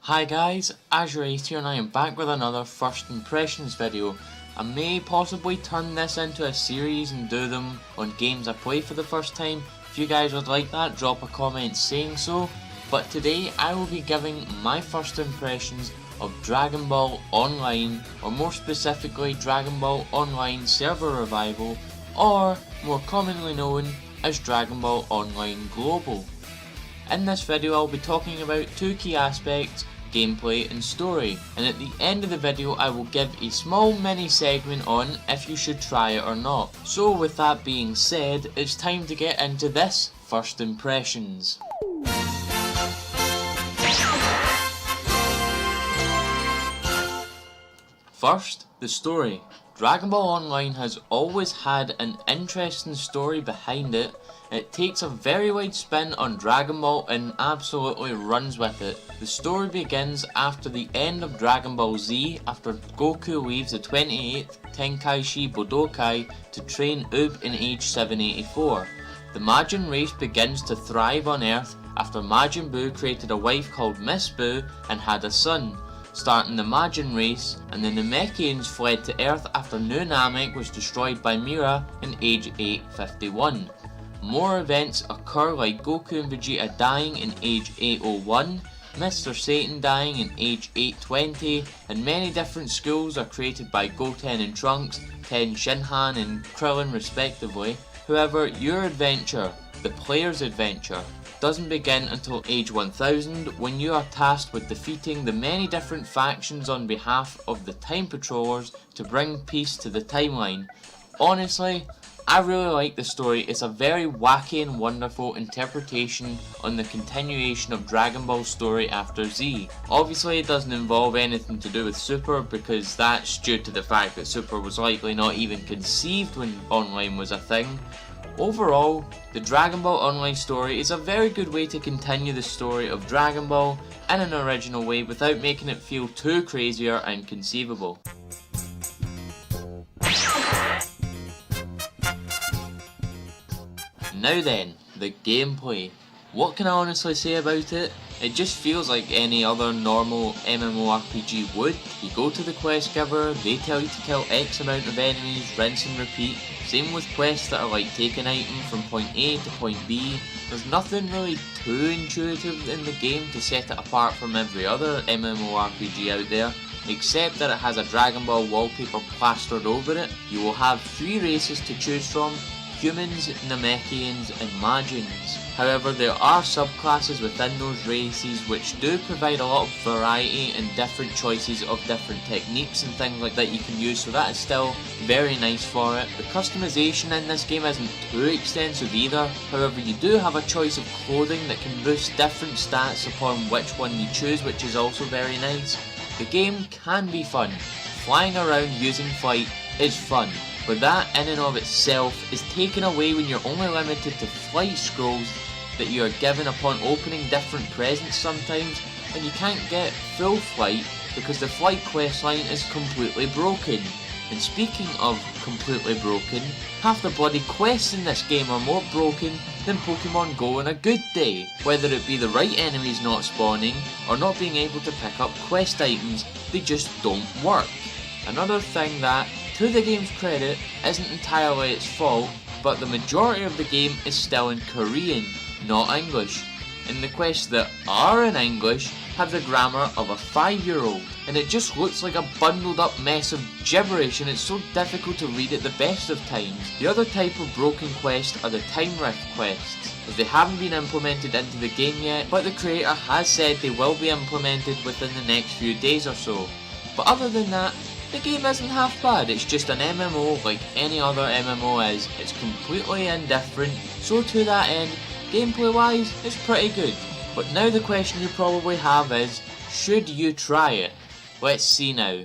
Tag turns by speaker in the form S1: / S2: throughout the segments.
S1: Hi guys, AzureAce here and I am back with another first impressions video. I may possibly turn this into a series and do them on games I play for the first time. If you guys would like that, drop a comment saying so. But today I will be giving my first impressions of Dragon Ball Online, or more specifically Dragon Ball Online Server Revival, or more commonly known as Dragon Ball Online Global. In this video I'll be talking about two key aspects: gameplay and story, and at the end of the video I will give a small mini segment on if you should try it or not. So with that being said, it's time to get into this first impressions. First, the story. Dragon Ball Online has always had an interesting story behind it. It takes a very wide spin on Dragon Ball and absolutely runs with it. The story begins after the end of Dragon Ball Z, after Goku leaves the 28th Tenkaichi Budokai to train Oob in age 784. The Majin race begins to thrive on Earth after Majin Buu created a wife called Miss Buu and had a son, starting the Majin race, and the Namekians fled to Earth after New Namek was destroyed by Mira in age 851. More events occur, like Goku and Vegeta dying in age 801, Mr. Satan dying in age 820, and many different schools are created by Goten and Trunks, Ten Shinhan and Krillin respectively. However, your adventure, the player's adventure, doesn't begin until age 1000, when you are tasked with defeating the many different factions on behalf of the Time Patrollers to bring peace to the timeline. Honestly, I really like the story. It's a very wacky and wonderful interpretation on the continuation of Dragon Ball's story after Z. Obviously it doesn't involve anything to do with Super, because that's due to the fact that Super was likely not even conceived when Online was a thing. Overall, the Dragon Ball Online story is a very good way to continue the story of Dragon Ball in an original way without making it feel too crazy or inconceivable. Now then, the gameplay. What can I honestly say about it? It just feels like any other normal MMORPG would. You go to the quest giver, they tell you to kill X amount of enemies, rinse and repeat. Same with quests that are like take an item from point A to point B. There's nothing really too intuitive in the game to set it apart from every other MMORPG out there, except that it has a Dragon Ball wallpaper plastered over it. You will have 3 races to choose from: humans, Namekians and Majins. However, there are subclasses within those races which do provide a lot of variety and different choices of different techniques and things like that you can use, so that is still very nice for it. The customization in this game isn't too extensive either. However, you do have a choice of clothing that can boost different stats upon which one you choose, which is also very nice. The game can be fun. Flying around using flight is fun, but that in and of itself is taken away when you're only limited to flight scrolls that you are given upon opening different presents sometimes, and you can't get full flight because the flight questline is completely broken. And speaking of completely broken, half the bloody quests in this game are more broken than Pokemon Go on a good day, whether it be the right enemies not spawning or not being able to pick up quest items. They just don't work. Another thing that, to the game's credit, isn't entirely its fault, but the majority of the game is still in Korean, not English, and the quests that are in English have the grammar of a 5-year-old, and it just looks like a bundled up mess of gibberish, and it's so difficult to read at the best of times. The other type of broken quest are the time rift quests, as they haven't been implemented into the game yet, but the creator has said they will be implemented within the next few days or so. But other than that, the game isn't half bad. It's just an MMO like any other MMO is. It's completely indifferent, so to that end, gameplay wise, it's pretty good. But now the question you probably have is, should you try it? Let's see now.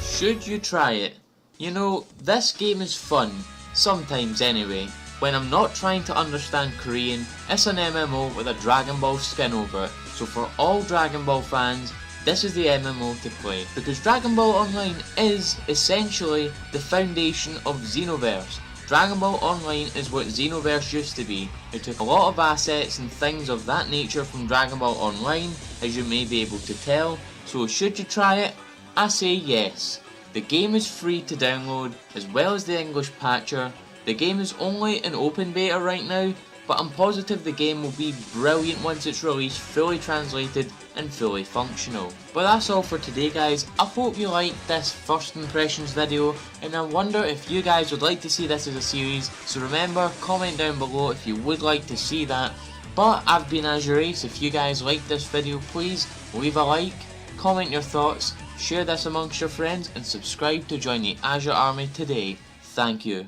S1: Should you try it? You know, this game is fun, sometimes anyway. When I'm not trying to understand Korean, it's an MMO with a Dragon Ball skin over it, so for all Dragon Ball fans, this is the MMO to play, because Dragon Ball Online is essentially the foundation of Xenoverse. Dragon Ball Online is what Xenoverse used to be. It took a lot of assets and things of that nature from Dragon Ball Online, as you may be able to tell, so should you try it? I say yes. The game is free to download, as well as the English patcher. The game is only in open beta right now, but I'm positive the game will be brilliant once it's released, fully translated and fully functional. But that's all for today guys. I hope you liked this first impressions video, and I wonder if you guys would like to see this as a series, so remember, comment down below if you would like to see that. But I've been AzureAce. If you guys liked this video, please leave a like, comment your thoughts, share this amongst your friends and subscribe to join the Azure army today. Thank you.